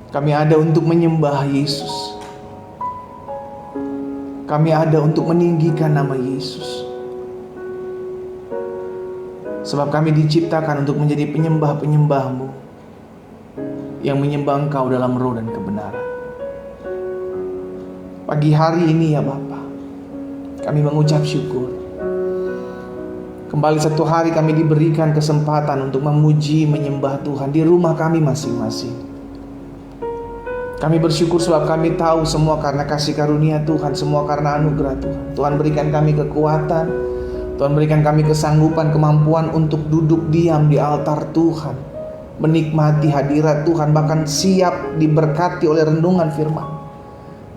Kami ada untuk menyembah Yesus. Kami ada untuk meninggikan nama Yesus. Sebab kami diciptakan untuk menjadi penyembah-penyembah-Mu yang menyembah Engkau dalam roh dan kebenaran. Pagi hari ini ya Bapa, kami mengucap syukur. Kembali satu hari kami diberikan kesempatan untuk memuji, menyembah Tuhan di rumah kami masing-masing. Kami bersyukur sebab kami tahu semua karena kasih karunia Tuhan, semua karena anugerah Tuhan. Tuhan berikan kami kekuatan, Tuhan berikan kami kesanggupan, kemampuan untuk duduk diam di altar Tuhan, menikmati hadirat Tuhan, bahkan siap diberkati oleh renungan firman.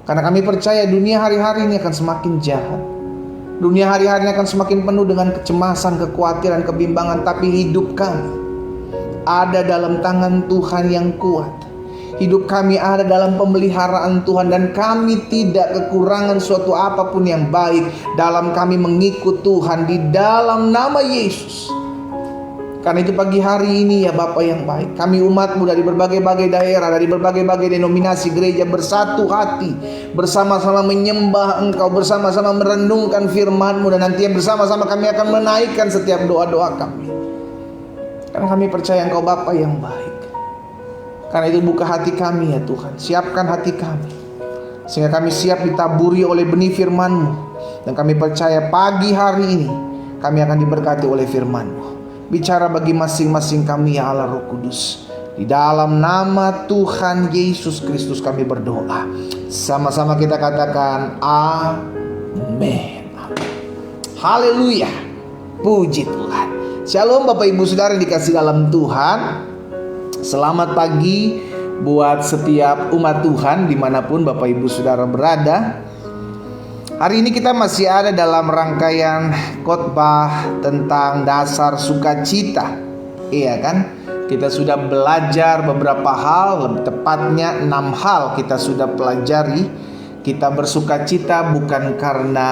Karena kami percaya dunia hari-hari ini akan semakin jahat. Dunia hari-hari ini akan semakin penuh dengan kecemasan, kekhawatiran, kebimbangan. Tapi hidup kami ada dalam tangan Tuhan yang kuat. Hidup kami ada dalam pemeliharaan Tuhan, dan kami tidak kekurangan suatu apapun yang baik dalam kami mengikut Tuhan di dalam nama Yesus. Karena itu pagi hari ini ya Bapa yang baik, kami umat-Mu dari berbagai-bagai daerah, dari berbagai-bagai denominasi gereja bersatu hati, bersama-sama menyembah Engkau, bersama-sama merenungkan firman-Mu, dan nantinya bersama-sama kami akan menaikkan setiap doa-doa kami. Karena kami percaya Engkau Bapa yang baik. Karena itu buka hati kami ya Tuhan, siapkan hati kami, sehingga kami siap ditaburi oleh benih firman-Mu. Dan kami percaya pagi hari ini kami akan diberkati oleh firman-Mu. Bicara bagi masing-masing kami ya Allah Roh Kudus. Di dalam nama Tuhan Yesus Kristus kami berdoa. Sama-sama kita katakan amin. Haleluya. Puji Tuhan. Shalom Bapak Ibu Saudara yang dikasihi dalam Tuhan. Selamat pagi buat setiap umat Tuhan dimanapun Bapak Ibu Saudara berada. Hari ini kita masih ada dalam rangkaian khotbah tentang dasar sukacita. Iya kan? Kita sudah belajar beberapa hal, lebih tepatnya 6 hal kita sudah pelajari. Kita bersukacita bukan karena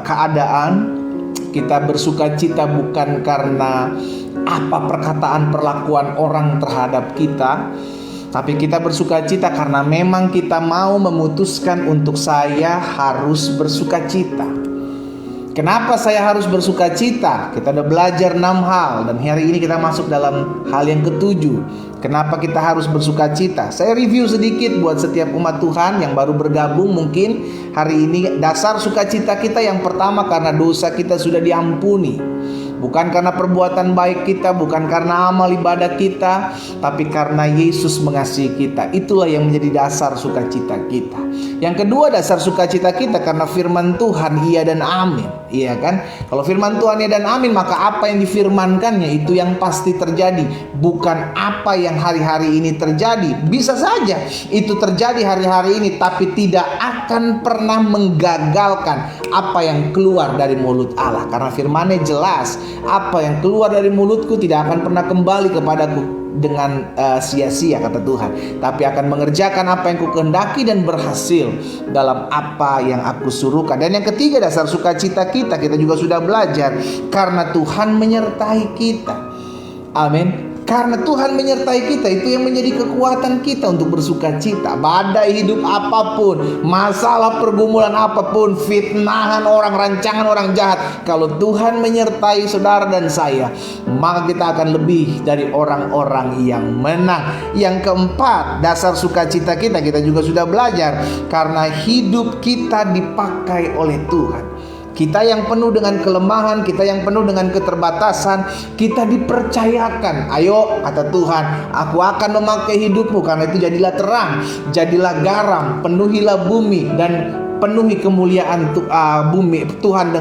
keadaan. Kita bersukacita bukan karena apa perkataan perlakuan orang terhadap kita, tapi kita bersukacita karena memang kita mau memutuskan untuk saya harus bersukacita. Kenapa saya harus bersukacita? Kita udah belajar 6 hal, dan hari ini kita masuk dalam hal yang ketujuh. Kenapa kita harus bersukacita? Saya review sedikit buat setiap umat Tuhan yang baru bergabung mungkin hari ini. Dasar sukacita kita yang pertama karena dosa kita sudah diampuni. Bukan karena perbuatan baik kita, bukan karena amal ibadah kita, tapi karena Yesus mengasihi kita. Itulah yang menjadi dasar sukacita kita. Yang kedua, dasar sukacita kita karena firman Tuhan iya dan amin. Iya kan? Kalau firman Tuhan iya dan amin, maka apa yang difirmankannya itu yang pasti terjadi, bukan apa yang hari-hari ini terjadi. Bisa saja itu terjadi hari-hari ini, tapi tidak akan pernah menggagalkan apa yang keluar dari mulut Allah. Karena firman-Nya jelas, apa yang keluar dari mulutku tidak akan pernah kembali kepadaku dengan sia-sia, kata Tuhan, tapi akan mengerjakan apa yang kukehendaki dan berhasil dalam apa yang aku suruhkan. Dan yang ketiga, dasar sukacita kita juga sudah belajar karena Tuhan menyertai kita. Amin. Karena Tuhan menyertai kita, itu yang menjadi kekuatan kita untuk bersukacita. Badai hidup apapun, masalah pergumulan apapun, fitnahan orang, rancangan orang jahat, kalau Tuhan menyertai saudara dan saya, maka kita akan lebih dari orang-orang yang menang. Yang keempat, dasar sukacita kita juga sudah belajar karena hidup kita dipakai oleh Tuhan. Kita yang penuh dengan kelemahan, kita yang penuh dengan keterbatasan, kita dipercayakan. Ayo, kata Tuhan, aku akan memakai hidupmu. Karena itu jadilah terang, jadilah garam, penuhilah bumi, dan penuhi kemuliaan bumi Tuhan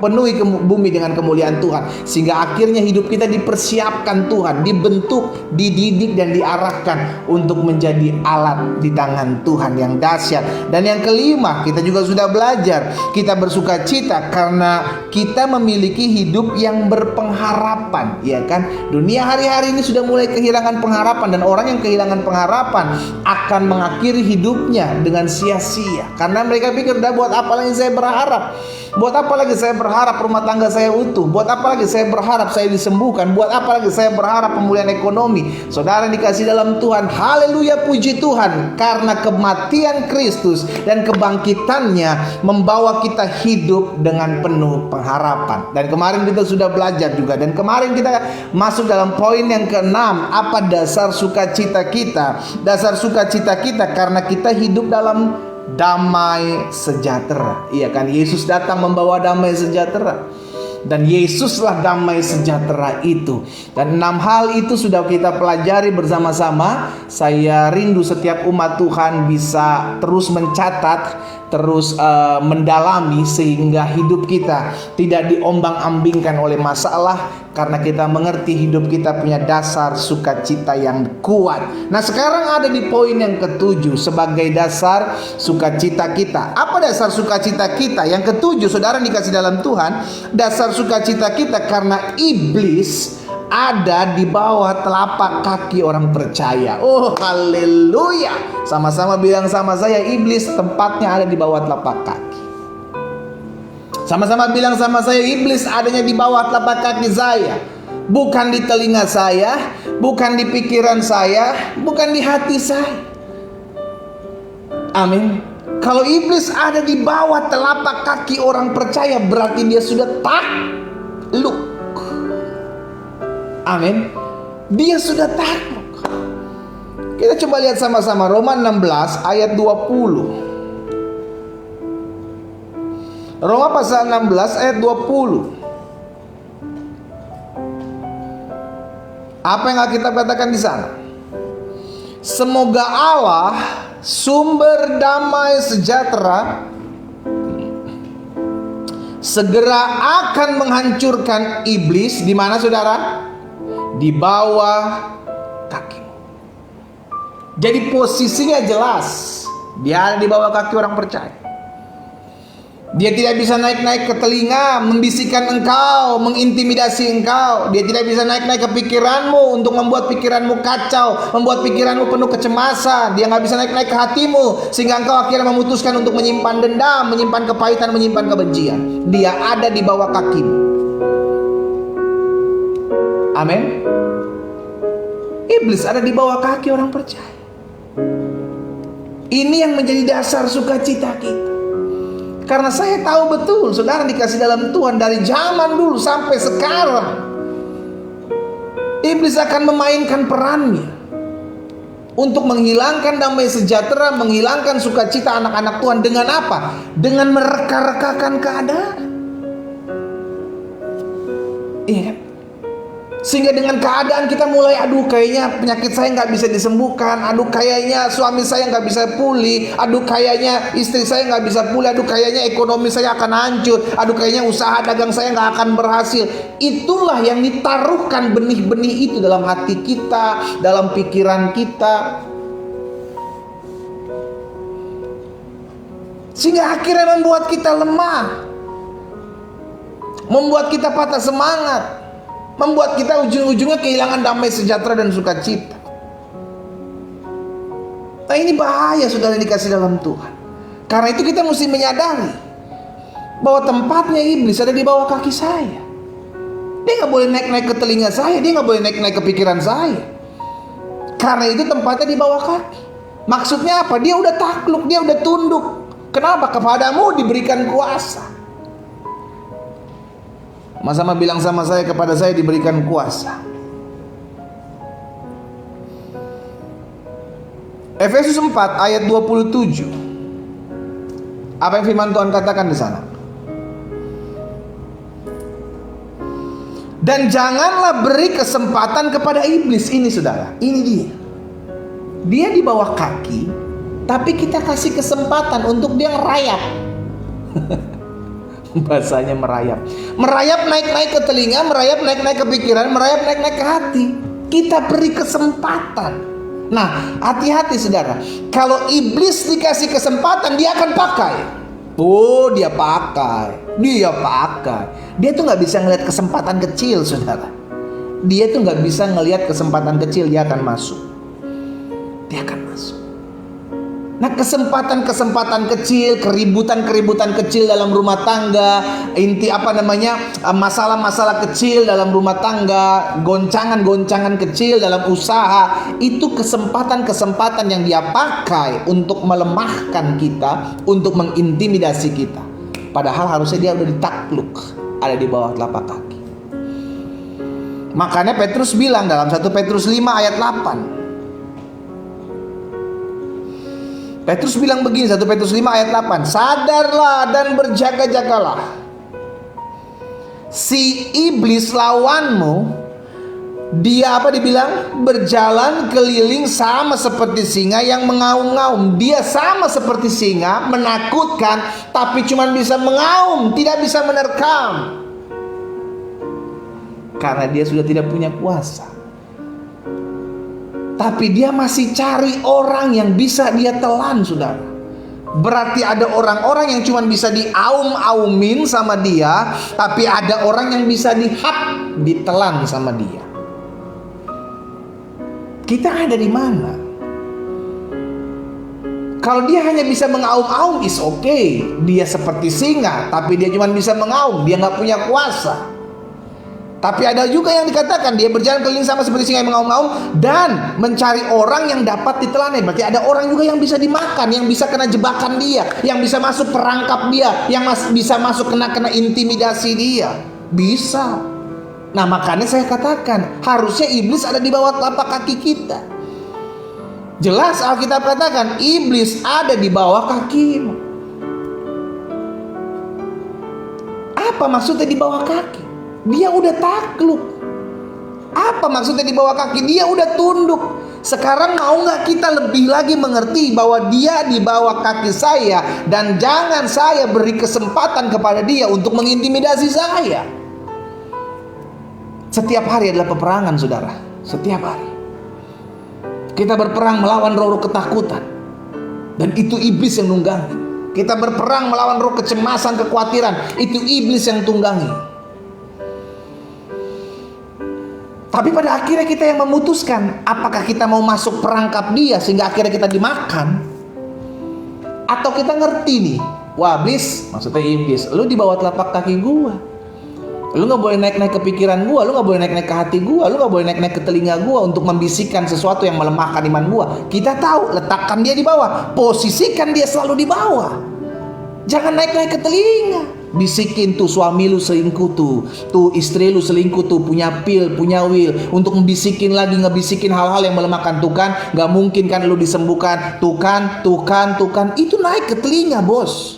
penuhi bumi dengan kemuliaan Tuhan, sehingga akhirnya hidup kita dipersiapkan Tuhan, dibentuk, dididik, dan diarahkan untuk menjadi alat di tangan Tuhan yang dahsyat. Dan yang kelima, kita juga sudah belajar, kita bersukacita karena kita memiliki hidup yang berpengharapan, ya kan? Dunia hari-hari ini sudah mulai kehilangan pengharapan, dan orang yang kehilangan pengharapan akan mengakhiri hidupnya dengan sia-sia karena mereka pikir, dah buat apa lagi saya berharap? Buat apa lagi saya berharap rumah tangga saya utuh? Buat apa lagi saya berharap saya disembuhkan? Buat apa lagi saya berharap pemulihan ekonomi? Saudara dikasih dalam Tuhan, haleluya, puji Tuhan, karena kematian Kristus dan kebangkitannya membawa kita hidup dengan penuh pengharapan. Dan kemarin kita sudah belajar juga, dan kemarin kita masuk dalam poin yang keenam. Apa dasar sukacita kita? Dasar sukacita kita karena kita hidup dalam damai sejahtera. Iya kan, Yesus datang membawa damai sejahtera, dan Yesuslah damai sejahtera itu. Dan 6 hal itu sudah kita pelajari bersama-sama. Saya rindu setiap umat Tuhan bisa terus mencatat, terus mendalami, sehingga hidup kita tidak diombang-ambingkan oleh masalah, karena kita mengerti hidup kita punya dasar sukacita yang kuat. Nah, sekarang ada di poin yang ke-7 sebagai dasar sukacita kita. Apa dasar sukacita kita? Yang ke-7, saudara dikasih dalam Tuhan, dasar sukacita kita karena iblis ada di bawah telapak kaki orang percaya. Oh, haleluya. Sama-sama bilang sama saya, iblis tempatnya ada di bawah telapak kaki. Sama-sama bilang sama saya, iblis adanya di bawah telapak kaki saya. Bukan di telinga saya, bukan di pikiran saya, bukan di hati saya. Amin. Kalau iblis ada di bawah telapak kaki orang percaya, berarti dia sudah takluk. Amin. Dia sudah takluk. Kita coba lihat sama-sama Roma 16 ayat 20. Roma pasal 16 ayat 20. Apa yang kita katakan di sana? Semoga Allah sumber damai sejahtera segera akan menghancurkan iblis di mana, saudara? Di bawah kakimu. Jadi posisinya jelas, dia ada di bawah kaki orang percaya. Dia tidak bisa naik-naik ke telinga, membisikkan engkau, mengintimidasi engkau. Dia tidak bisa naik-naik ke pikiranmu untuk membuat pikiranmu kacau, membuat pikiranmu penuh kecemasan. Dia nggak bisa naik-naik ke hatimu sehingga engkau akhirnya memutuskan untuk menyimpan dendam, menyimpan kepahitan, menyimpan kebencian. Dia ada di bawah kakimu. Amin. Iblis ada di bawah kaki orang percaya. Ini yang menjadi dasar sukacita kita. Karena saya tahu betul, saudara dikasih dalam Tuhan, dari zaman dulu sampai sekarang, iblis akan memainkan perannya untuk menghilangkan damai sejahtera, menghilangkan sukacita anak-anak Tuhan. Dengan apa? Dengan mereka-rekakan keadaan. Iya kan? Sehingga dengan keadaan kita mulai, aduh kayaknya penyakit saya nggak bisa disembuhkan, aduh kayaknya suami saya nggak bisa pulih, aduh kayaknya istri saya nggak bisa pulih, aduh kayaknya ekonomi saya akan hancur, aduh kayaknya usaha dagang saya nggak akan berhasil. Itulah yang ditaruhkan benih-benih itu dalam hati kita, dalam pikiran kita, sehingga akhirnya membuat kita lemah, membuat kita patah semangat, membuat kita ujung-ujungnya kehilangan damai sejahtera dan sukacita. Nah, ini bahaya, saudara dikasih dalam Tuhan. Karena itu kita mesti menyadari bahwa tempatnya iblis ada di bawah kaki saya. Dia nggak boleh naik-naik ke telinga saya, dia nggak boleh naik-naik ke pikiran saya. Karena itu tempatnya di bawah kaki. Maksudnya apa? Dia udah takluk, dia udah tunduk. Kenapa? Kepadamu diberikan kuasa. Sama-sama bilang sama saya, kepada saya diberikan kuasa. Efesus 4 ayat 27. Apa yang firman Tuhan katakan di sana? Dan janganlah beri kesempatan kepada iblis. Ini, saudara, ini dia. Dia di bawah kaki, tapi kita kasih kesempatan untuk dia ngerayap. Bahasanya merayap. Merayap naik-naik ke telinga, merayap naik-naik ke pikiran, merayap naik-naik ke hati. Kita beri kesempatan. Nah, hati-hati, saudara. Kalau iblis dikasih kesempatan, dia akan pakai. Oh, dia pakai. Dia pakai. Dia tuh gak bisa ngelihat kesempatan kecil, saudara. Dia tuh gak bisa ngelihat kesempatan kecil, dia akan masuk. Dia akan masuk. Nah, kesempatan-kesempatan kecil, keributan-keributan kecil dalam rumah tangga, masalah-masalah kecil dalam rumah tangga, goncangan-goncangan kecil dalam usaha, itu kesempatan-kesempatan yang dia pakai untuk melemahkan kita, untuk mengintimidasi kita. Padahal harusnya dia udah ditakluk, ada di bawah telapak kaki. Makanya Petrus bilang dalam 1 Petrus 5 ayat 8. Petrus bilang begini, 1 Petrus 5 ayat 8. Sadarlah dan berjaga-jagalah. Si iblis lawanmu, dia dibilang? Berjalan keliling sama seperti singa yang mengaum-ngaum. Dia sama seperti singa, menakutkan, tapi cuma bisa mengaum, tidak bisa menerkam. Karena dia sudah tidak punya kuasa. Tapi dia masih cari orang yang bisa dia telan, saudara. Berarti ada orang-orang yang cuma bisa diaum-aumin sama dia, tapi ada orang yang bisa ditelan sama dia. Kita ada di mana? Kalau dia hanya bisa mengaum-aum, is okay. Dia seperti singa, tapi dia cuma bisa mengaum, dia nggak punya kuasa. Tapi ada juga yang dikatakan dia berjalan keliling sama seperti singa yang mengaum-ngaum dan mencari orang yang dapat ditelannya. Berarti ada orang juga yang bisa dimakan, yang bisa kena jebakan dia, yang bisa masuk perangkap dia, yang bisa masuk kena intimidasi dia. Bisa. Nah, makanya saya katakan harusnya iblis ada di bawah telapak kaki kita. Jelas Alkitab katakan iblis ada di bawah kakimu. Apa maksudnya di bawah kaki? Dia udah takluk. Apa maksudnya di bawah kaki? Dia udah tunduk. Sekarang mau gak kita lebih lagi mengerti bahwa dia di bawah kaki saya, dan jangan saya beri kesempatan kepada dia untuk mengintimidasi saya. Setiap hari adalah peperangan, saudara. Setiap hari kita berperang melawan roh-roh ketakutan, dan itu iblis yang nunggangi. Kita berperang melawan roh kecemasan, kekhawatiran, itu iblis yang tunggangi. Tapi pada akhirnya kita yang memutuskan apakah kita mau masuk perangkap dia sehingga akhirnya kita dimakan, atau kita ngerti nih, wah iblis, maksudnya iblis, lu di bawah telapak kaki gua, lu nggak boleh naik-naik ke pikiran gua, lu nggak boleh naik-naik ke hati gua, lu nggak boleh naik-naik ke telinga gua untuk membisikkan sesuatu yang melemahkan iman gua. Kita tahu, letakkan dia di bawah, posisikan dia selalu di bawah, jangan naik-naik ke telinga. Bisikin tuh suami lu selingkuh tuh istri lu selingkuh tuh, punya pil, punya will, untuk membisikin lagi, ngebisikin hal-hal yang melemahkan. Tuh kan, gak mungkin kan lu disembuhkan, tuh kan, itu naik ke telinga, bos.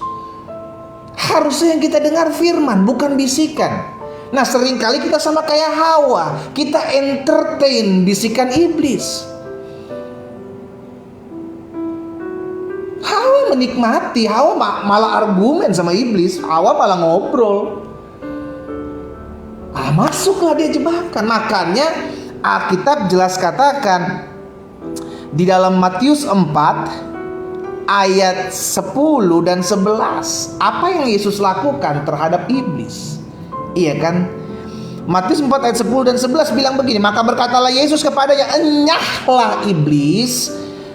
Harusnya yang kita dengar firman, bukan bisikan. Nah, seringkali kita sama kayak Hawa, kita entertain bisikan iblis. Hawa menikmati, Hawa malah argumen sama iblis, Hawa malah ngobrol. Masuklah dia jebakan. Makanya Alkitab jelas katakan di dalam Matius 4 ayat 10 dan 11, apa yang Yesus lakukan terhadap iblis. Iya kan? Matius 4 ayat 10 dan 11 bilang begini, maka berkatalah Yesus kepadanya, enyahlah iblis,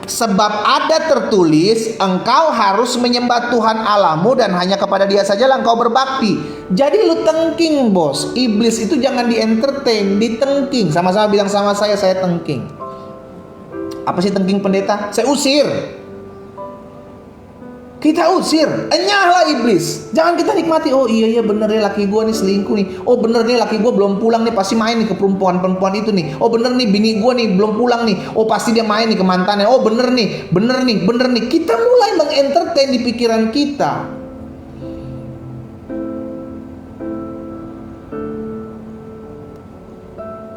sebab ada tertulis, engkau harus menyembah Tuhan Allahmu dan hanya kepada dia sajalah engkau berbakti. Jadi lu tengking, bos. Iblis itu jangan di-entertain, ditengking. Sama-sama bilang sama saya tengking. Apa sih tengking, pendeta? Saya usir. Kita usir, enyahlah iblis. Jangan kita nikmati, oh iya bener nih laki gue nih selingkuh nih. Oh bener nih laki gue belum pulang nih, pasti main nih ke perempuan itu nih. Oh bener nih bini gue nih belum pulang nih. Oh pasti dia main nih ke mantannya. Oh bener nih. Kita mulai mengentertain di pikiran kita.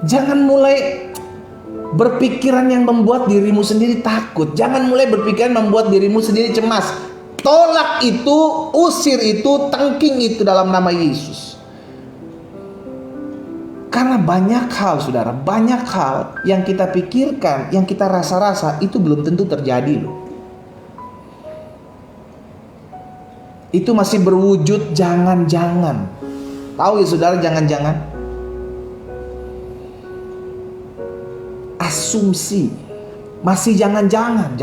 Jangan mulai berpikiran yang membuat dirimu sendiri takut. Jangan mulai berpikiran membuat dirimu sendiri cemas. Tolak itu, usir itu, tengking itu dalam nama Yesus. Karena banyak hal, saudara, banyak hal yang kita pikirkan, yang kita rasa-rasa itu belum tentu terjadi loh. Itu masih berwujud jangan-jangan. Tahu ya saudara, jangan-jangan. Asumsi. Masih jangan-jangan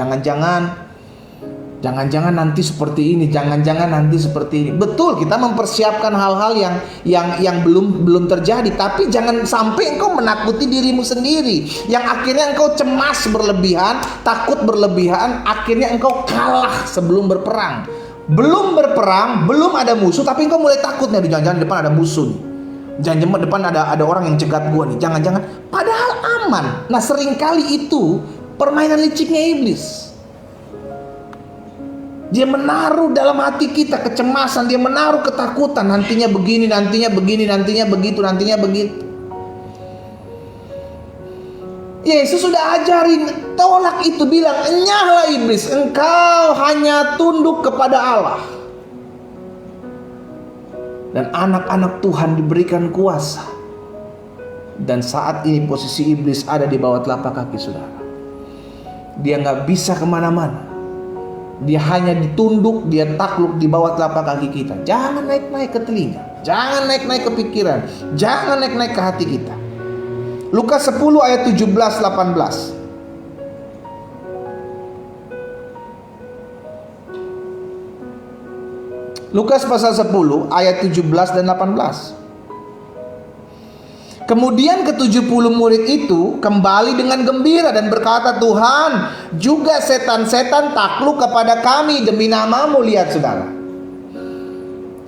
Jangan-jangan nanti seperti ini, jangan-jangan nanti seperti ini. Betul, kita mempersiapkan hal-hal yang belum terjadi, tapi jangan sampai engkau menakuti dirimu sendiri, yang akhirnya engkau cemas berlebihan, takut berlebihan, akhirnya engkau kalah sebelum berperang. Belum berperang, belum ada musuh, tapi engkau mulai takut nih, jangan-jangan di depan ada musuh nih. Jangan-jangan depan ada orang yang cegat gua nih. Jangan-jangan, padahal aman. Nah, seringkali itu permainan liciknya iblis. Dia menaruh dalam hati kita kecemasan, dia menaruh ketakutan, nantinya begini, nantinya begini, nantinya begitu, nantinya begitu. Yesus sudah ajarin, tolak itu, bilang, enyahlah iblis, engkau hanya tunduk kepada Allah. Dan anak-anak Tuhan diberikan kuasa. Dan saat ini posisi iblis ada di bawah telapak kaki saudara. Dia gak bisa kemana-mana. Dia hanya ditunduk, dia takluk di bawah telapak kaki kita. Jangan naik-naik ke telinga, jangan naik-naik ke pikiran, jangan naik-naik ke hati kita. Lukas 10 ayat 17-18. Lukas pasal 10 ayat 17 dan 18. Kemudian ke-70 murid itu kembali dengan gembira dan berkata, Tuhan, juga setan-setan takluk kepada kami demi nama-Mu. Lihat saudara,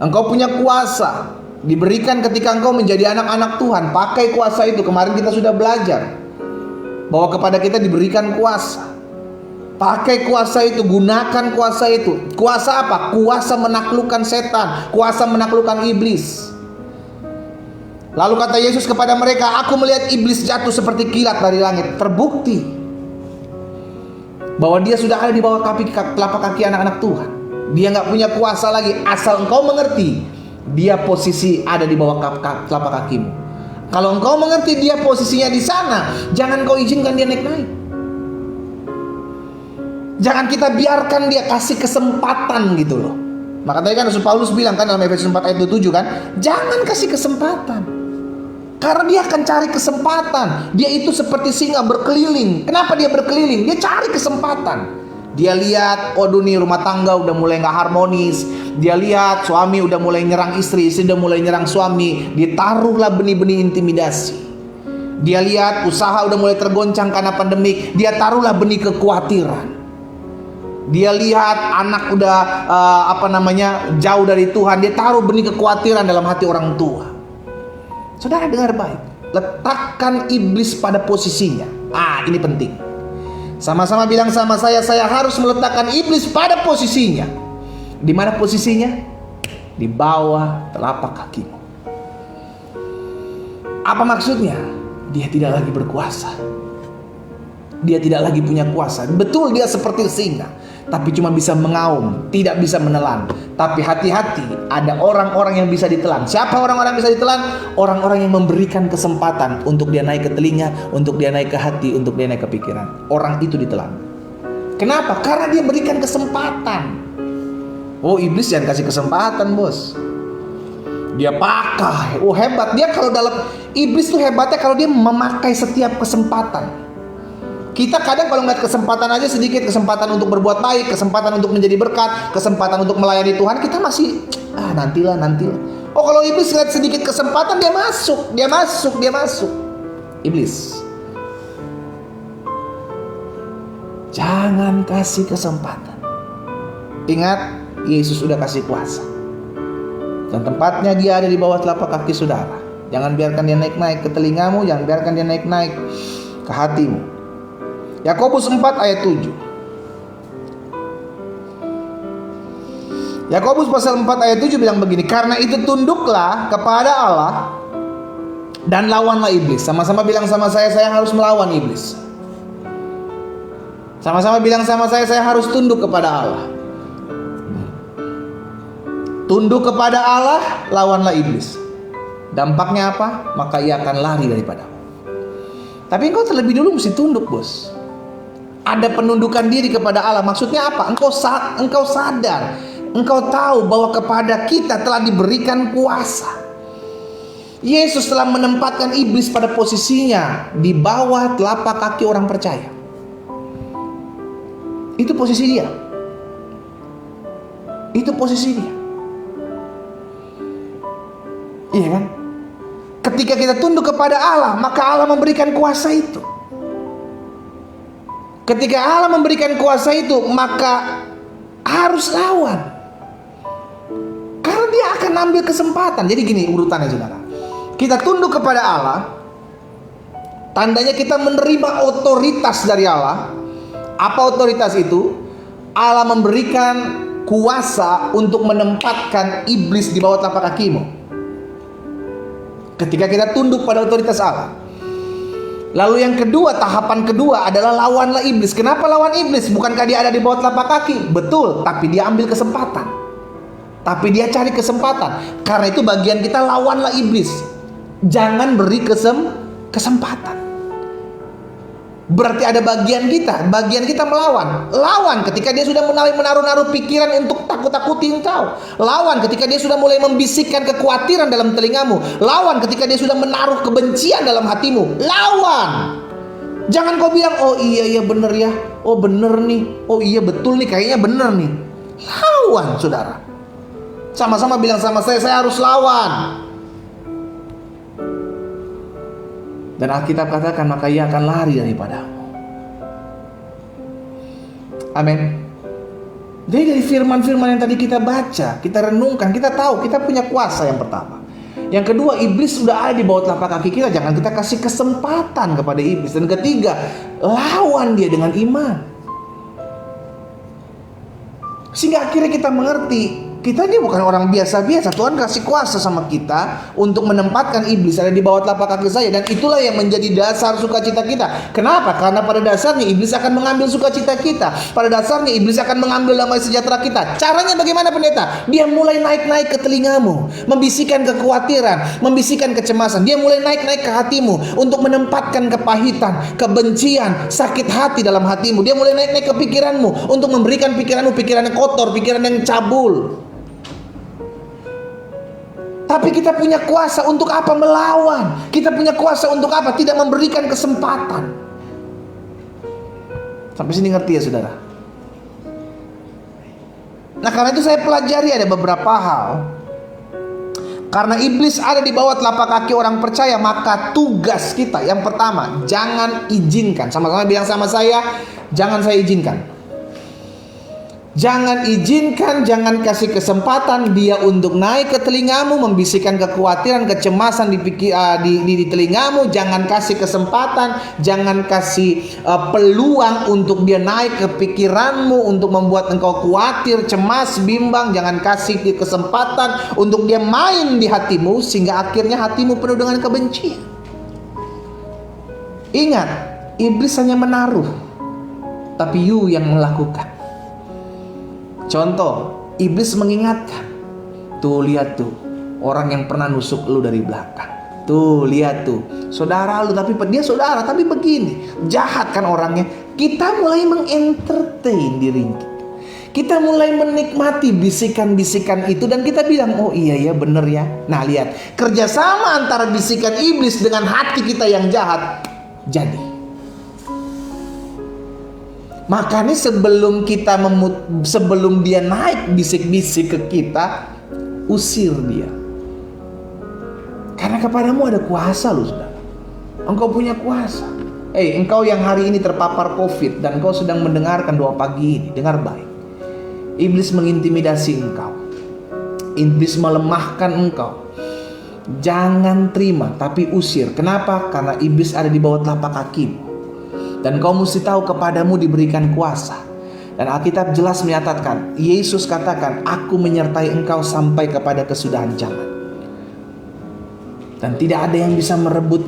engkau punya kuasa, diberikan ketika engkau menjadi anak-anak Tuhan. Pakai kuasa itu. Kemarin kita sudah belajar bahwa kepada kita diberikan kuasa. Pakai kuasa itu, gunakan kuasa itu. Kuasa apa? Kuasa menaklukkan setan, kuasa menaklukkan iblis. Lalu kata Yesus kepada mereka, aku melihat iblis jatuh seperti kilat dari langit. Terbukti bahwa dia sudah ada di bawah telapak kaki anak-anak Tuhan. Dia gak punya kuasa lagi. Asal engkau mengerti, dia posisi ada di bawah telapak kakimu. Kalau engkau mengerti dia posisinya di sana, jangan kau izinkan dia naik-naik. Jangan kita biarkan dia, kasih kesempatan gitu loh. Maka tadi kan Rasul Paulus bilang kan dalam Efesus 4 ayat 27 kan, jangan kasih kesempatan. Karena dia akan cari kesempatan. Dia itu seperti singa berkeliling. Kenapa dia berkeliling? Dia cari kesempatan. Dia lihat, oh dunia rumah tangga udah mulai gak harmonis. Dia lihat suami udah mulai nyerang istri, istri udah mulai nyerang suami. Ditaruhlah benih-benih intimidasi. Dia lihat usaha udah mulai tergoncang karena pandemik. Dia taruhlah benih kekhawatiran. Dia lihat anak udah jauh dari Tuhan. Dia taruh benih kekhawatiran dalam hati orang tua. Saudara dengar baik, letakkan iblis pada posisinya. Ini penting. Sama-sama bilang sama saya harus meletakkan iblis pada posisinya. Di mana posisinya? Di bawah telapak kakimu. Apa maksudnya? Dia tidak lagi berkuasa. Dia tidak lagi punya kuasa. Betul, dia seperti singa, tapi cuma bisa mengaum, tidak bisa menelan. Tapi hati-hati, ada orang-orang yang bisa ditelan. Siapa orang-orang yang bisa ditelan? Orang-orang yang memberikan kesempatan untuk dia naik ke telinga, untuk dia naik ke hati, untuk dia naik ke pikiran. Orang itu ditelan. Kenapa? Karena dia berikan kesempatan. Oh, iblis jangan kasih kesempatan, bos. Dia pakai. Oh, hebat. Dia kalau dalam iblis tuh hebatnya kalau dia memakai setiap kesempatan. Kita kadang kalau ngeliat kesempatan aja sedikit, kesempatan untuk berbuat baik, kesempatan untuk menjadi berkat, kesempatan untuk melayani Tuhan, kita masih nantilah. Oh, kalau iblis ngeliat sedikit kesempatan, dia masuk. Iblis, jangan kasih kesempatan. Ingat, Yesus sudah kasih kuasa, dan tempatnya dia ada di bawah telapak kaki saudara. Jangan biarkan dia naik-naik ke telingamu, jangan biarkan dia naik-naik ke hatimu. Yakobus 4 ayat 7. Yakobus pasal 4 ayat 7 bilang begini, karena itu tunduklah kepada Allah dan lawanlah iblis. Sama-sama bilang sama saya harus melawan iblis. Sama-sama bilang sama saya harus tunduk kepada Allah. Tunduk kepada Allah, lawanlah iblis. Dampaknya apa? Maka ia akan lari daripadamu. Tapi engkau terlebih dulu mesti tunduk, bos. Ada penundukan diri kepada Allah. Maksudnya apa? Engkau sadar, engkau tahu bahwa kepada kita telah diberikan kuasa. Yesus telah menempatkan iblis pada posisinya di bawah telapak kaki orang percaya. Itu posisi dia. Itu posisi dia. Iya kan? Ketika kita tunduk kepada Allah, maka Allah memberikan kuasa itu. Ketika Allah memberikan kuasa itu, maka harus lawan. Karena dia akan ambil kesempatan. Jadi gini urutannya saudara. Kita tunduk kepada Allah, tandanya kita menerima otoritas dari Allah. Apa otoritas itu? Allah memberikan kuasa untuk menempatkan iblis di bawah telapak kakimu. Ketika kita tunduk pada otoritas Allah. Lalu yang kedua, tahapan kedua adalah lawanlah iblis. Kenapa lawan iblis? Bukankah dia ada di bawah telapak kaki? Betul, tapi dia ambil kesempatan. Tapi dia cari kesempatan. Karena itu bagian kita, lawanlah iblis. Jangan beri kesempatan. Berarti ada bagian kita melawan. Lawan ketika dia sudah mulai menaruh-naruh pikiran untuk takut-takuti engkau. Lawan ketika dia sudah mulai membisikkan kekhawatiran dalam telingamu. Lawan ketika dia sudah menaruh kebencian dalam hatimu. Lawan. Jangan kau bilang, oh iya bener ya, oh bener nih, oh iya betul nih, kayaknya bener nih. Lawan saudara. Sama-sama bilang sama saya harus lawan. Dan Alkitab katakan, maka ia akan lari daripadamu. Amin. Jadi dari firman-firman yang tadi kita baca, kita renungkan, kita tahu kita punya kuasa yang pertama. Yang kedua, iblis sudah ada di bawah telapak kaki kita. Jangan kita kasih kesempatan kepada iblis. Dan ketiga, lawan dia dengan iman. Sehingga akhirnya kita mengerti, kita ini bukan orang biasa-biasa. Tuhan kasih kuasa sama kita untuk menempatkan iblis ada di bawah telapak kaki saya. Dan itulah yang menjadi dasar sukacita kita. Kenapa? Karena pada dasarnya iblis akan mengambil sukacita kita. Pada dasarnya iblis akan mengambil damai sejahtera kita. Caranya bagaimana pendeta? Dia mulai naik-naik ke telingamu, membisikkan kekhawatiran, membisikkan kecemasan. Dia mulai naik-naik ke hatimu untuk menempatkan kepahitan, kebencian, sakit hati dalam hatimu. Dia mulai naik-naik ke pikiranmu untuk memberikan pikiranmu pikiran yang kotor, pikiran yang cabul. Tapi kita punya kuasa untuk apa? Melawan. Kita punya kuasa untuk apa? Tidak memberikan kesempatan. Sampai sini ngerti ya saudara? Nah karena itu saya pelajari ada beberapa hal. Karena iblis ada di bawah telapak kaki orang percaya, maka tugas kita yang pertama, jangan izinkan. Sama-sama bilang sama saya, jangan saya izinkan. Jangan izinkan, jangan kasih kesempatan dia untuk naik ke telingamu, membisikkan kekhawatiran, kecemasan di telingamu. Jangan kasih kesempatan, jangan kasih peluang untuk dia naik ke pikiranmu, untuk membuat engkau khawatir, cemas, bimbang. Jangan kasih kesempatan untuk dia main di hatimu, sehingga akhirnya hatimu penuh dengan kebencian. Ingat, iblis hanya menaruh, tapi you yang melakukan. Contoh, iblis mengingatkan. Tuh lihat tuh, orang yang pernah nusuk lu dari belakang. Tuh lihat tuh, saudara lu, tapi dia saudara, tapi begini. Jahat kan orangnya. Kita mulai mengentertain diri kita. Kita mulai menikmati bisikan-bisikan itu. Dan kita bilang, oh iya ya bener ya. Nah lihat, kerjasama antara bisikan iblis dengan hati kita yang jahat jadi. Makanya sebelum dia naik bisik-bisik ke kita, usir dia. Karena kepadamu ada kuasa loh saudara. Engkau punya kuasa. Engkau yang hari ini terpapar COVID dan engkau sedang mendengarkan doa pagi ini, dengar baik. Iblis mengintimidasi engkau. Iblis melemahkan engkau. Jangan terima, tapi usir. Kenapa? Karena iblis ada di bawah telapak kakimu. Dan kau mesti tahu kepadamu diberikan kuasa. Dan Alkitab jelas menyatakan, Yesus katakan, aku menyertai engkau sampai kepada kesudahan zaman. Dan tidak ada yang bisa merebut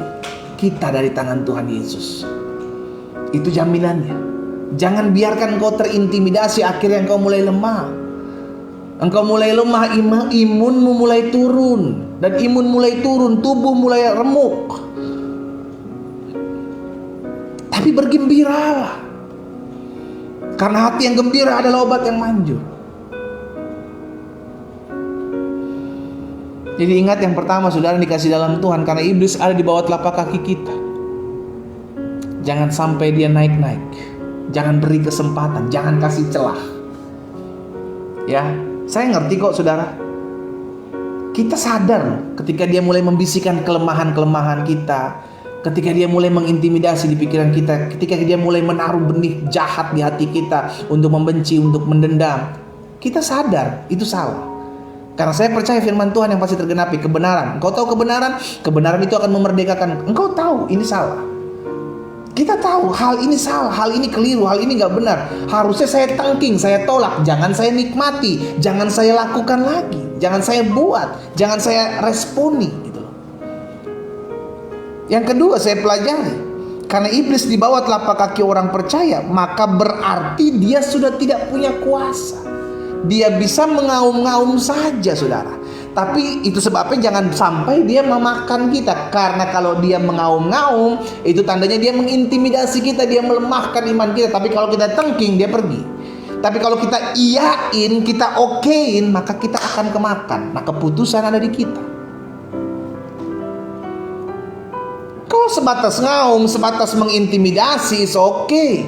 kita dari tangan Tuhan Yesus. Itu jaminannya. Jangan biarkan engkau terintimidasi, akhirnya engkau mulai lemah. Engkau mulai lemah, imunmu mulai turun. Dan imun mulai turun, tubuh mulai remuk. Tapi bergembiralah. Karena hati yang gembira adalah obat yang manjur. Jadi ingat yang pertama saudara dikasih dalam Tuhan. Karena iblis ada di bawah telapak kaki kita. Jangan sampai dia naik-naik. Jangan beri kesempatan. Jangan kasih celah. Ya, Saya ngerti kok saudara. Kita sadar ketika dia mulai membisikkan kelemahan-kelemahan kita, ketika dia mulai mengintimidasi di pikiran kita, ketika dia mulai menaruh benih jahat di hati kita untuk membenci, untuk mendendam. Kita sadar itu salah. Karena saya percaya firman Tuhan yang pasti tergenapi, kebenaran. Engkau tahu kebenaran, kebenaran itu akan memerdekakan. Engkau tahu ini salah. Kita tahu hal ini salah, hal ini keliru, hal ini gak benar. Harusnya saya tangking, saya tolak. Jangan saya nikmati, jangan saya lakukan lagi, jangan saya buat, jangan saya responi gitu. Yang kedua saya pelajari, karena iblis di bawah telapak kaki orang percaya, maka berarti dia sudah tidak punya kuasa. Dia bisa mengaum-ngaum saja saudara. Tapi itu sebabnya jangan sampai dia memakan kita. Karena kalau dia mengaum-ngaum, itu tandanya dia mengintimidasi kita, dia melemahkan iman kita. Tapi kalau kita tengking, dia pergi. Tapi kalau kita iyain, kita okein, maka kita akan kemakan. Nah, keputusan ada di kita. Kalau sebatas ngaum, sebatas mengintimidasi, it's okay.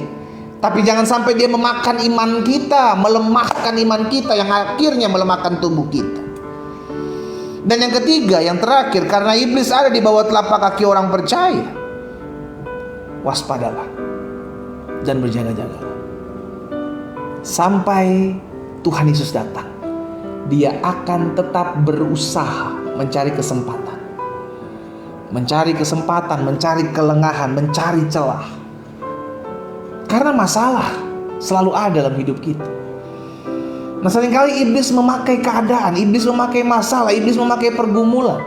Tapi jangan sampai dia memakan iman kita, melemahkan iman kita, yang akhirnya melemahkan tubuh kita. Dan yang ketiga, yang terakhir, karena iblis ada di bawah telapak kaki orang percaya, waspadalah dan berjaga-jagalah sampai Tuhan Yesus datang. Dia akan tetap berusaha mencari kesempatan, mencari kelengahan, mencari celah. Karena masalah selalu ada dalam hidup kita. Nah, seringkali iblis memakai keadaan, iblis memakai masalah, iblis memakai pergumulan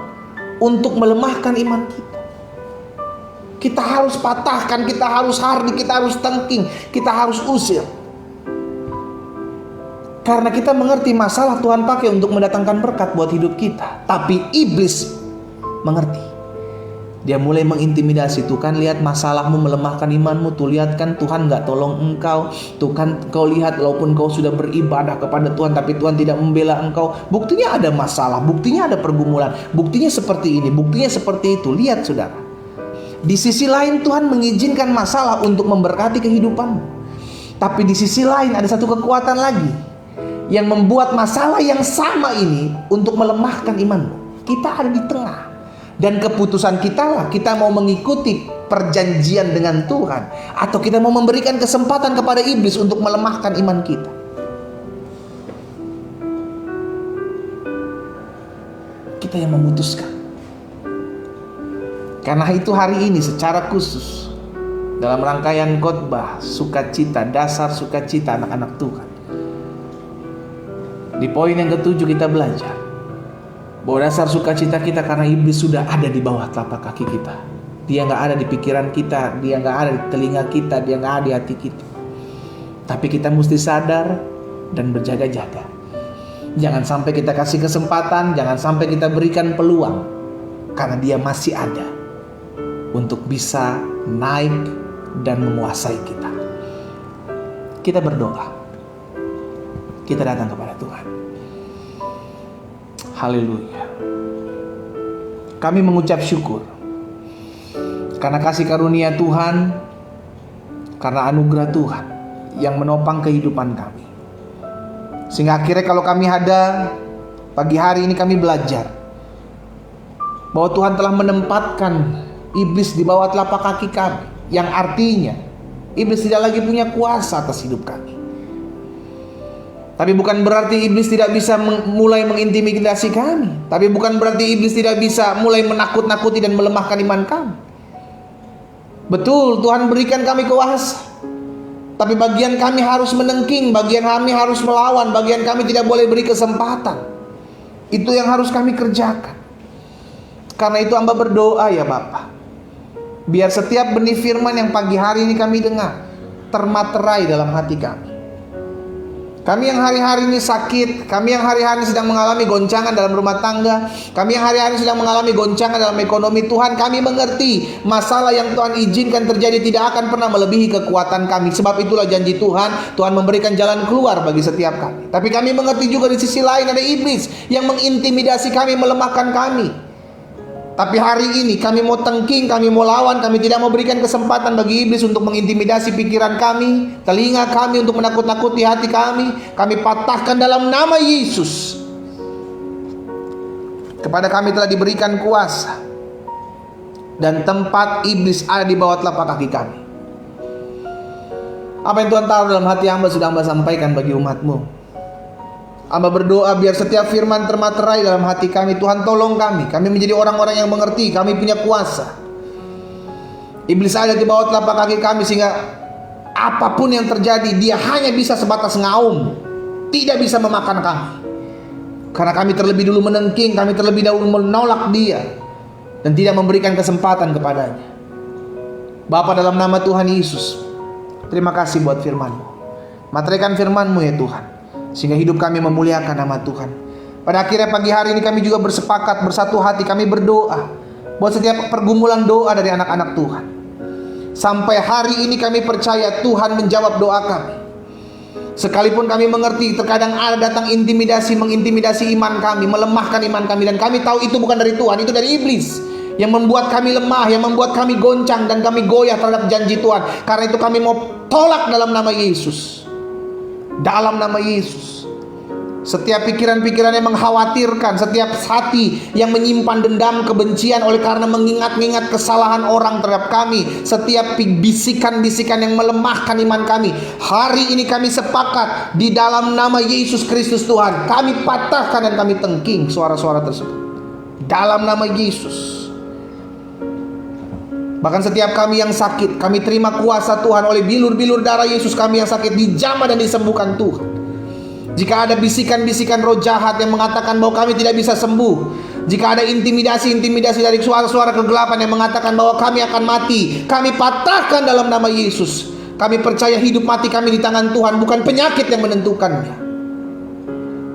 untuk melemahkan iman kita. Kita harus patahkan, kita harus hardik, kita harus tengking, kita harus usir. Karena kita mengerti masalah Tuhan pakai untuk mendatangkan berkat buat hidup kita. Tapi iblis mengerti. Dia mulai mengintimidasi. Tuh kan, lihat masalahmu melemahkan imanmu. Tuh lihat kan, Tuhan gak tolong engkau. Tuh kan, kau lihat walaupun kau sudah beribadah kepada Tuhan, tapi Tuhan tidak membela engkau. Buktinya ada masalah, buktinya ada pergumulan, buktinya seperti ini, buktinya seperti itu. Lihat saudara, di sisi lain Tuhan mengizinkan masalah untuk memberkati kehidupanmu. Tapi di sisi lain ada satu kekuatan lagi yang membuat masalah yang sama ini untuk melemahkan imanmu. Kita ada di tengah. Dan keputusan kita lah, kita mau mengikuti perjanjian dengan Tuhan, atau kita mau memberikan kesempatan kepada iblis untuk melemahkan iman kita. Kita yang memutuskan. Karena itu hari ini secara khusus dalam rangkaian khotbah sukacita, dasar sukacita anak-anak Tuhan, di poin yang ketujuh kita belajar bahwa dasar sukacita kita karena iblis sudah ada di bawah telapak kaki kita. Dia gak ada di pikiran kita, dia gak ada di telinga kita, dia gak ada di hati kita. Tapi kita mesti sadar dan berjaga-jaga. Jangan sampai kita kasih kesempatan, jangan sampai kita berikan peluang, karena dia masih ada untuk bisa naik dan menguasai kita. Kita berdoa, kita datang kepada Tuhan. Haleluya. Kami mengucap syukur karena kasih karunia Tuhan, karena anugerah Tuhan yang menopang kehidupan kami. Sehingga akhirnya kalau kami ada pagi hari ini, kami belajar bahwa Tuhan telah menempatkan iblis di bawah telapak kaki kami, yang artinya iblis tidak lagi punya kuasa atas hidup kami. Tapi bukan berarti iblis tidak bisa mulai mengintimidasi kami. Tapi bukan berarti iblis tidak bisa mulai menakut-nakuti dan melemahkan iman kami. Betul, Tuhan berikan kami kuasa. Tapi bagian kami harus menengking, bagian kami harus melawan, bagian kami tidak boleh beri kesempatan. Itu yang harus kami kerjakan. Karena itu hamba berdoa ya Bapa, biar setiap benih firman yang pagi hari ini kami dengar termaterai dalam hati kami. Kami yang hari-hari ini sakit, kami yang hari-hari sedang mengalami goncangan dalam rumah tangga, kami yang hari-hari sedang mengalami goncangan dalam ekonomi, Tuhan kami mengerti masalah yang Tuhan izinkan terjadi tidak akan pernah melebihi kekuatan kami. Sebab itulah janji Tuhan, Tuhan memberikan jalan keluar bagi setiap kami. Tapi kami mengerti juga di sisi lain ada iblis yang mengintimidasi kami, melemahkan kami. Tapi hari ini kami mau tengking, kami mau lawan, kami tidak mau berikan kesempatan bagi iblis untuk mengintimidasi pikiran kami, telinga kami untuk menakut-nakuti hati kami. Kami patahkan dalam nama Yesus. Kepada kami telah diberikan kuasa, dan tempat iblis ada di bawah telapak kaki kami. Apa yang Tuhan taruh dalam hati hamba sudah hamba sampaikan bagi umat-Mu. Hamba berdoa biar setiap firman termaterai dalam hati kami. Tuhan tolong kami. Kami menjadi orang-orang yang mengerti. Kami punya kuasa. Iblis ada di bawah telapak kaki kami, sehingga apapun yang terjadi, dia hanya bisa sebatas ngaum, tidak bisa memakan kami. Karena kami terlebih dulu menengking, kami terlebih dahulu menolak dia, dan tidak memberikan kesempatan kepadanya. Bapa, dalam nama Tuhan Yesus, terima kasih buat firman-Mu. Materaikan firman-Mu ya Tuhan, sehingga hidup kami memuliakan nama Tuhan. Pada akhirnya pagi hari ini kami juga bersepakat, bersatu hati, kami berdoa buat setiap pergumulan doa dari anak-anak Tuhan. Sampai hari ini kami percaya Tuhan menjawab doa kami. Sekalipun kami mengerti terkadang ada datang intimidasi, mengintimidasi iman kami, melemahkan iman kami, dan kami tahu itu bukan dari Tuhan, itu dari iblis yang membuat kami lemah, yang membuat kami goncang dan kami goyah terhadap janji Tuhan. Karena itu kami mau tolak dalam nama Yesus. Dalam nama Yesus, setiap pikiran-pikiran yang mengkhawatirkan, setiap hati yang menyimpan dendam, kebencian oleh karena mengingat-ingat kesalahan orang terhadap kami, setiap bisikan-bisikan yang melemahkan iman kami, hari ini kami sepakat di dalam nama Yesus Kristus Tuhan, kami patahkan dan kami tengking suara-suara tersebut dalam nama Yesus. Bahkan setiap kami yang sakit, kami terima kuasa Tuhan oleh bilur-bilur darah Yesus. Kami yang sakit dijamah dan disembuhkan Tuhan. Jika ada bisikan-bisikan roh jahat yang mengatakan bahwa kami tidak bisa sembuh, jika ada intimidasi-intimidasi dari suara-suara kegelapan yang mengatakan bahwa kami akan mati, kami patahkan dalam nama Yesus. Kami percaya hidup mati kami di tangan Tuhan, bukan penyakit yang menentukannya.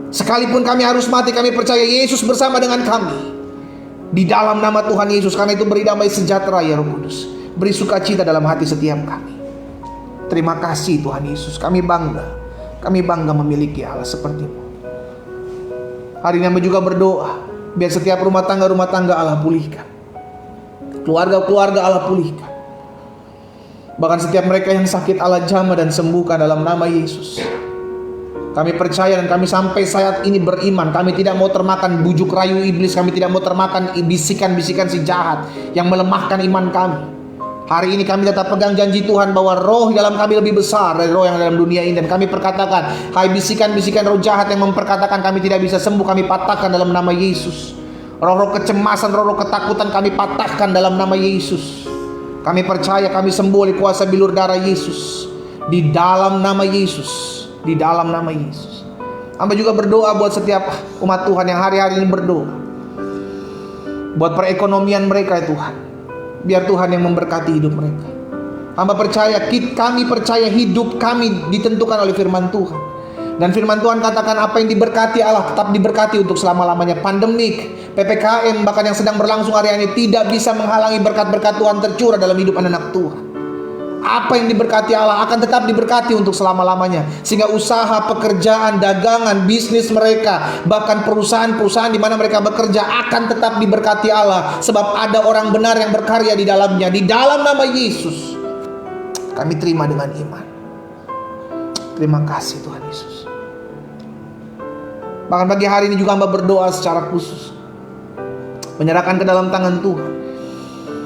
Sekalipun kami harus mati, kami percaya Yesus bersama dengan kami. Di dalam nama Tuhan Yesus. Karena itu beri damai sejahtera ya Roh Kudus, beri sukacita dalam hati setiap kami. Terima kasih Tuhan Yesus. Kami bangga memiliki Allah seperti-Mu. Hari ini kami juga berdoa biar setiap rumah tangga Allah pulihkan, keluarga-keluarga Allah pulihkan. Bahkan setiap mereka yang sakit Allah jamah dan sembuhkan dalam nama Yesus. Kami percaya dan kami sampai saat ini beriman. Kami tidak mau termakan bujuk rayu iblis. Kami tidak mau termakan bisikan-bisikan si jahat yang melemahkan iman kami. Hari ini kami tetap pegang janji Tuhan bahwa roh dalam kami lebih besar dari roh yang dalam dunia ini. Dan kami perkatakan, hai bisikan-bisikan roh jahat yang memperkatakan kami tidak bisa sembuh, kami patahkan dalam nama Yesus. Roh-roh kecemasan, roh-roh ketakutan kami patahkan dalam nama Yesus. Kami percaya kami sembuh oleh kuasa bilur darah Yesus. Di dalam nama Yesus. Di dalam nama Yesus. Hamba juga berdoa buat setiap umat Tuhan yang hari-hari ini berdoa buat perekonomian mereka ya Tuhan. Biar Tuhan yang memberkati hidup mereka. Hamba percaya, kami percaya hidup kami ditentukan oleh firman Tuhan. Dan firman Tuhan katakan apa yang diberkati Allah tetap diberkati untuk selama-lamanya. Pandemik, PPKM bahkan yang sedang berlangsung hari ini tidak bisa menghalangi berkat-berkat Tuhan tercurah dalam hidup anak-anak Tuhan. Apa yang diberkati Allah akan tetap diberkati untuk selama-lamanya. Sehingga usaha, pekerjaan, dagangan, bisnis mereka, bahkan perusahaan-perusahaan di mana mereka bekerja akan tetap diberkati Allah. Sebab ada orang benar yang berkarya di dalamnya. Di dalam nama Yesus kami terima dengan iman. Terima kasih Tuhan Yesus. Bahkan pagi hari ini juga hamba berdoa secara khusus, menyerahkan ke dalam tangan Tuhan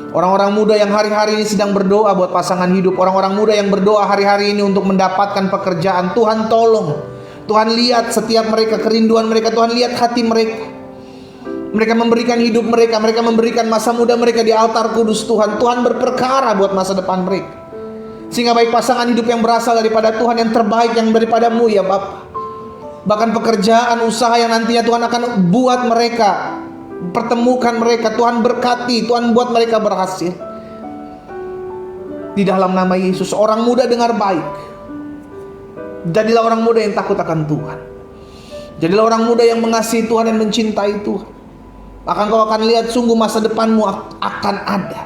orang-orang muda yang hari-hari ini sedang berdoa buat pasangan hidup. Orang-orang muda yang berdoa hari-hari ini untuk mendapatkan pekerjaan. Tuhan tolong. Tuhan lihat setiap mereka, kerinduan mereka. Tuhan lihat hati mereka. Mereka memberikan hidup mereka. Mereka memberikan masa muda mereka di altar kudus Tuhan. Tuhan berperkara buat masa depan mereka. Sehingga baik pasangan hidup yang berasal daripada Tuhan, yang terbaik yang daripada-Mu ya Bapa. Bahkan pekerjaan, usaha yang nantinya Tuhan akan buat mereka, pertemukan mereka, Tuhan berkati, Tuhan buat mereka berhasil. Di dalam nama Yesus, orang muda dengar baik. Jadilah orang muda yang takut akan Tuhan. Jadilah orang muda yang mengasihi Tuhan dan mencintai Tuhan. Maka kau akan lihat sungguh masa depanmu akan ada.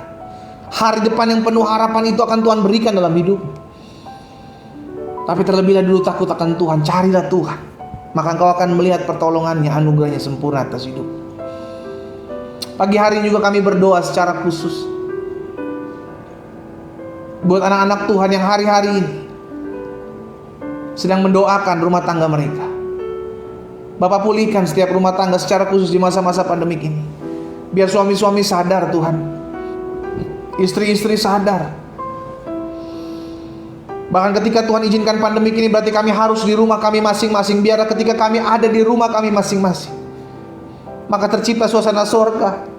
Hari depan yang penuh harapan itu akan Tuhan berikan dalam hidup. Tapi terlebih dahulu takut akan Tuhan, carilah Tuhan. Maka kau akan melihat pertolongannya, anugerahnya sempurna atas hidup. Pagi hari juga kami berdoa secara khusus buat anak-anak Tuhan yang hari-hari ini sedang mendoakan rumah tangga mereka. Bapak pulihkan setiap rumah tangga secara khusus di masa-masa pandemik ini. Biar suami-suami sadar Tuhan, istri-istri sadar. Bahkan ketika Tuhan izinkan pandemik ini, berarti kami harus di rumah kami masing-masing. Biar ketika kami ada di rumah kami masing-masing, maka tercipta suasana surga.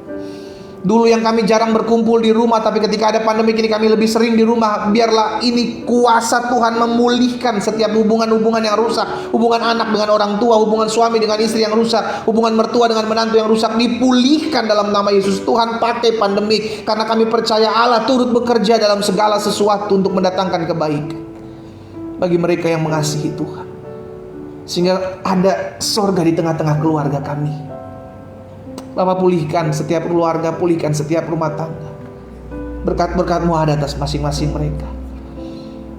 Dulu yang kami jarang berkumpul di rumah, tapi ketika ada pandemi ini kami lebih sering di rumah. Biarlah ini kuasa Tuhan memulihkan setiap hubungan-hubungan yang rusak. Hubungan anak dengan orang tua, hubungan suami dengan istri yang rusak, hubungan mertua dengan menantu yang rusak, dipulihkan dalam nama Yesus. Tuhan pakai pandemi, karena kami percaya Allah turut bekerja dalam segala sesuatu untuk mendatangkan kebaikan bagi mereka yang mengasihi Tuhan, sehingga ada surga di tengah-tengah keluarga kami. Bapak pulihkan setiap keluarga, pulihkan setiap rumah tangga. Berkat-berkat-Mu ada atas masing-masing mereka.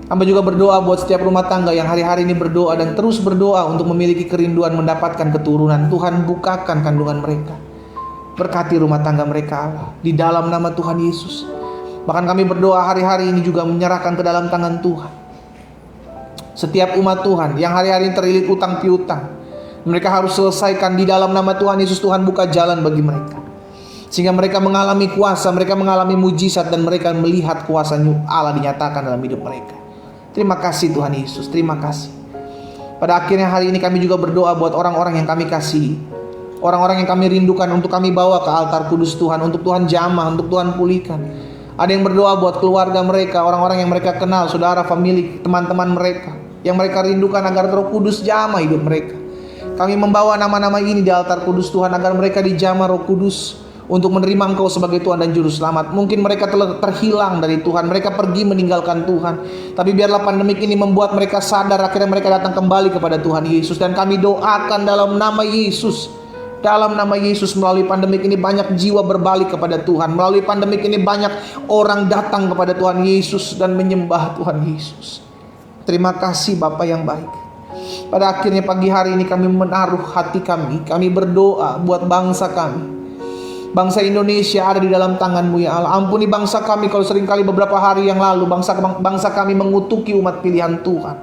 Hamba juga berdoa buat setiap rumah tangga yang hari-hari ini berdoa dan terus berdoa untuk memiliki kerinduan mendapatkan keturunan. Tuhan bukakan kandungan mereka. Berkati rumah tangga mereka Allah, di dalam nama Tuhan Yesus. Bahkan kami berdoa hari-hari ini juga menyerahkan ke dalam tangan Tuhan setiap umat Tuhan yang hari-hari ini terlilit utang piutang. Mereka harus selesaikan di dalam nama Tuhan Yesus. Tuhan buka jalan bagi mereka, sehingga mereka mengalami kuasa, mereka mengalami mujizat, dan mereka melihat kuasa Allah dinyatakan dalam hidup mereka. Terima kasih Tuhan Yesus, terima kasih. Pada akhirnya hari ini kami juga berdoa buat orang-orang yang kami kasihi, orang-orang yang kami rindukan untuk kami bawa ke altar kudus Tuhan, untuk Tuhan jamah, untuk Tuhan pulihkan. Ada yang berdoa buat keluarga mereka, orang-orang yang mereka kenal, saudara, famili, teman-teman mereka, yang mereka rindukan agar Roh Kudus jamah hidup mereka. Kami membawa nama-nama ini di altar kudus Tuhan, agar mereka dijamah Roh Kudus untuk menerima Engkau sebagai Tuhan dan Juru Selamat. Mungkin mereka telah terhilang dari Tuhan, mereka pergi meninggalkan Tuhan, tapi biarlah pandemik ini membuat mereka sadar, akhirnya mereka datang kembali kepada Tuhan Yesus. Dan kami doakan dalam nama Yesus, dalam nama Yesus, melalui pandemik ini banyak jiwa berbalik kepada Tuhan. Melalui pandemik ini banyak orang datang kepada Tuhan Yesus dan menyembah Tuhan Yesus. Terima kasih Bapa yang baik. Pada akhirnya pagi hari ini kami menaruh hati kami berdoa buat bangsa kami. Bangsa Indonesia ada di dalam tangan-Mu ya Allah. Ampuni bangsa kami kalau seringkali beberapa hari yang lalu bangsa kami mengutuki umat pilihan Tuhan.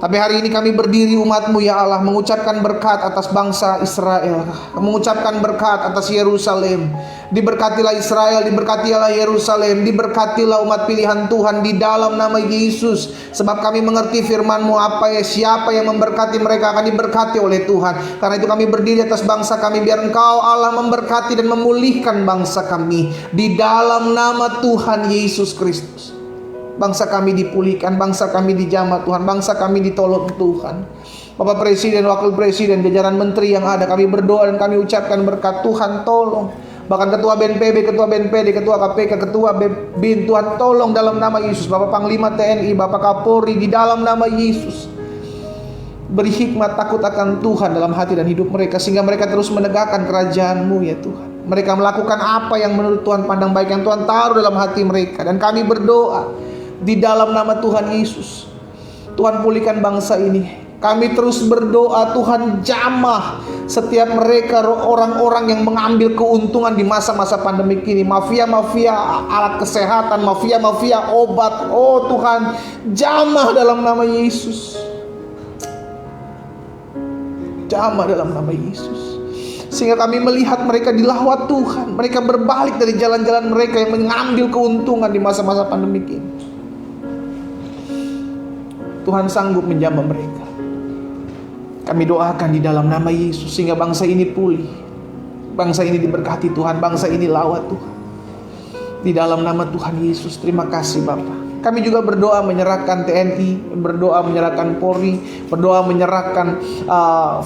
Tapi hari ini kami berdiri umat-Mu ya Allah, mengucapkan berkat atas bangsa Israel, mengucapkan berkat atas Yerusalem. Diberkatilah Israel, diberkatilah Yerusalem, diberkatilah umat pilihan Tuhan di dalam nama Yesus. Sebab kami mengerti firman-Mu, siapa yang memberkati mereka akan diberkati oleh Tuhan. Karena itu kami berdiri atas bangsa kami, biar Engkau Allah memberkati dan memulihkan bangsa kami di dalam nama Tuhan Yesus Kristus. Bangsa kami dipulihkan, bangsa kami dijamah Tuhan, bangsa kami ditolong Tuhan. Bapak Presiden, Wakil Presiden, jajaran menteri yang ada, kami berdoa dan kami ucapkan berkat. Tuhan tolong. Bahkan Ketua BNPB, Ketua BNPD, Ketua KPK, Ketua BIN, Tuhan tolong dalam nama Yesus. Bapak Panglima TNI, Bapak Kapolri, di dalam nama Yesus. Beri hikmat takut akan Tuhan dalam hati dan hidup mereka, sehingga mereka terus menegakkan kerajaan-Mu ya Tuhan. Mereka melakukan apa yang menurut Tuhan pandang baik, yang Tuhan taruh dalam hati mereka. Dan kami berdoa di dalam nama Tuhan Yesus, Tuhan pulihkan bangsa ini. Kami terus berdoa, Tuhan jamah setiap mereka, orang-orang yang mengambil keuntungan di masa-masa pandemi ini. Mafia-mafia alat kesehatan, mafia-mafia obat. Oh Tuhan, jamah dalam nama Yesus. Jamah dalam nama Yesus. Sehingga kami melihat mereka dilawat Tuhan. Mereka berbalik dari jalan-jalan mereka yang mengambil keuntungan di masa-masa pandemi ini. Tuhan sanggup menjamah mereka. Kami doakan di dalam nama Yesus, sehingga bangsa ini pulih, bangsa ini diberkati Tuhan, bangsa ini lawat Tuhan. Di dalam nama Tuhan Yesus, terima kasih Bapa. Kami juga berdoa menyerahkan TNI, berdoa menyerahkan Polri, berdoa menyerahkan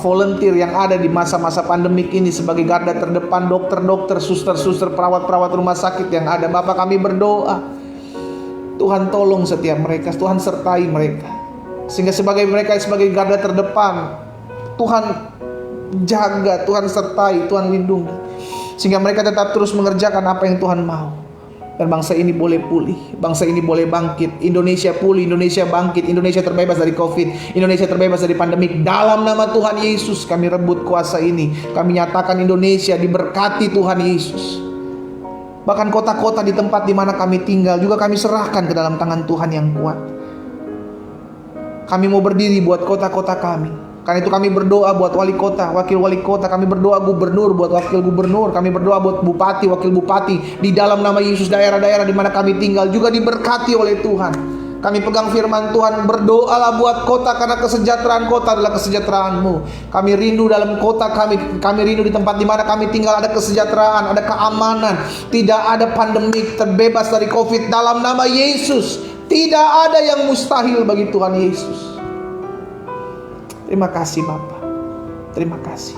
volunteer yang ada di masa-masa pandemik ini sebagai garda terdepan, dokter-dokter, suster-suster, perawat-perawat rumah sakit yang ada. Bapa, kami berdoa, Tuhan tolong setiap mereka, Tuhan sertai mereka, sehingga mereka sebagai garda terdepan, Tuhan jaga, Tuhan sertai, Tuhan lindungi, sehingga mereka tetap terus mengerjakan apa yang Tuhan mau. Dan bangsa ini boleh pulih, bangsa ini boleh bangkit, Indonesia pulih, Indonesia bangkit, Indonesia terbebas dari COVID, Indonesia terbebas dari pandemik. Dalam nama Tuhan Yesus kami rebut kuasa ini. Kami nyatakan Indonesia diberkati Tuhan Yesus. Bahkan kota-kota di tempat di mana kami tinggal juga kami serahkan ke dalam tangan Tuhan yang kuat. Kami mau berdiri buat kota-kota kami. Karena itu kami berdoa buat wali kota, wakil wali kota. Kami berdoa gubernur buat wakil gubernur. Kami berdoa buat bupati, wakil bupati. Di dalam nama Yesus daerah-daerah di mana kami tinggal juga diberkati oleh Tuhan. Kami pegang firman Tuhan, berdoalah buat kota karena kesejahteraan kota adalah kesejahteraanmu. Kami rindu dalam kota kami rindu di tempat di mana kami tinggal ada kesejahteraan, ada keamanan, tidak ada pandemik, terbebas dari COVID dalam nama Yesus. Tidak ada yang mustahil bagi Tuhan Yesus. Terima kasih Bapa. Terima kasih.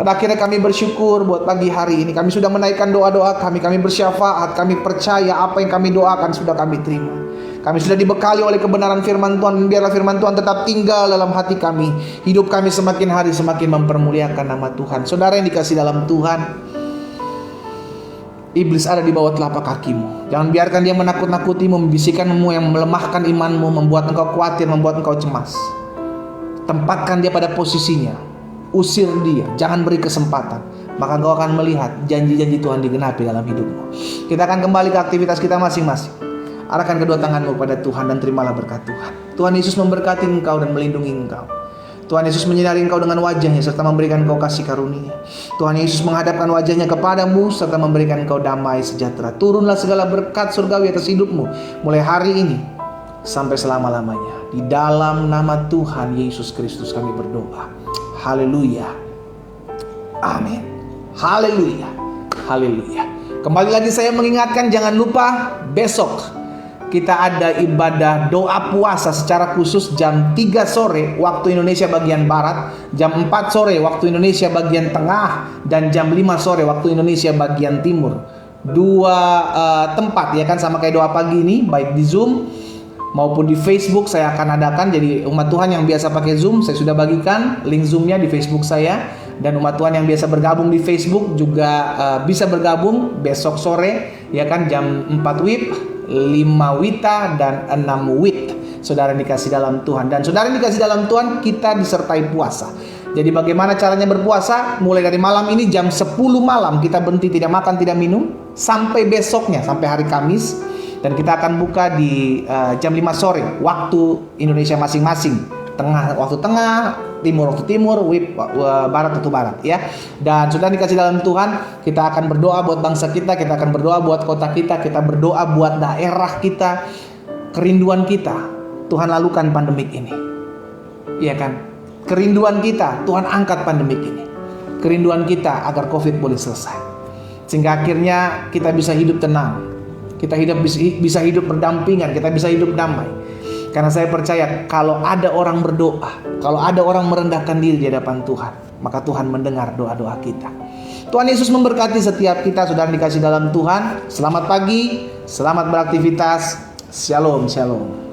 Pada akhirnya kami bersyukur buat pagi hari ini. Kami sudah menaikkan doa-doa kami. Kami bersyafaat. Kami percaya apa yang kami doakan sudah kami terima. Kami sudah dibekali oleh kebenaran firman Tuhan. Biarlah firman Tuhan tetap tinggal dalam hati kami. Hidup kami semakin hari semakin mempermuliakan nama Tuhan. Saudara yang dikasih dalam Tuhan, iblis ada di bawah telapak kakimu. Jangan biarkan dia menakut-nakutimu, membisikkanmu yang melemahkan imanmu, membuat engkau khawatir, membuat engkau cemas. Tempatkan dia pada posisinya. Usir dia, jangan beri kesempatan. Maka engkau akan melihat janji-janji Tuhan digenapi dalam hidupmu. Kita akan kembali ke aktivitas kita masing-masing. Arahkan kedua tanganmu pada Tuhan dan terimalah berkat Tuhan. Tuhan Yesus memberkati engkau dan melindungi engkau. Tuhan Yesus menyinari engkau dengan wajahnya serta memberikan engkau kasih karunia. Tuhan Yesus menghadapkan wajahnya kepadamu serta memberikan engkau damai sejahtera. Turunlah segala berkat surgawi atas hidupmu mulai hari ini sampai selama-lamanya. Di dalam nama Tuhan Yesus Kristus kami berdoa. Haleluya. Amin. Haleluya. Haleluya. Kembali lagi saya mengingatkan, jangan lupa besok kita ada ibadah doa puasa secara khusus jam 3 sore waktu Indonesia bagian Barat, jam 4 sore waktu Indonesia bagian Tengah, dan jam 5 sore waktu Indonesia bagian Timur. Dua tempat ya kan, sama kayak doa pagi ini, baik di Zoom maupun di Facebook saya akan adakan. Jadi umat Tuhan yang biasa pakai Zoom, saya sudah bagikan link Zoomnya di Facebook saya. Dan umat Tuhan yang biasa bergabung di Facebook juga bisa bergabung besok sore ya kan, jam 4 WIB, 5 WITA, dan 6 WIT. Saudara yang dikasih dalam Tuhan. Dan saudara yang dikasih dalam Tuhan, kita disertai puasa. Jadi bagaimana caranya berpuasa? Mulai dari malam ini jam 10 malam kita berhenti tidak makan, tidak minum, sampai besoknya, sampai hari Kamis. Dan kita akan buka di jam 5 sore waktu Indonesia masing-masing. Tengah waktu tengah, timur waktu timur, WIB barat waktu barat ya. Dan sudah dikasih dalam Tuhan, kita akan berdoa buat bangsa kita, kita akan berdoa buat kota kita, kita berdoa buat daerah kita, kerinduan kita. Tuhan lalukan pandemik ini. Iya kan? Kerinduan kita, Tuhan angkat pandemik ini. Kerinduan kita agar COVID boleh selesai. Sehingga akhirnya kita bisa hidup tenang. Kita bisa hidup berdampingan, kita bisa hidup damai. Karena saya percaya kalau ada orang berdoa, kalau ada orang merendahkan diri di hadapan Tuhan, maka Tuhan mendengar doa-doa kita. Tuhan Yesus memberkati setiap kita, saudara dikasih dalam Tuhan. Selamat pagi, selamat beraktivitas. Shalom, shalom.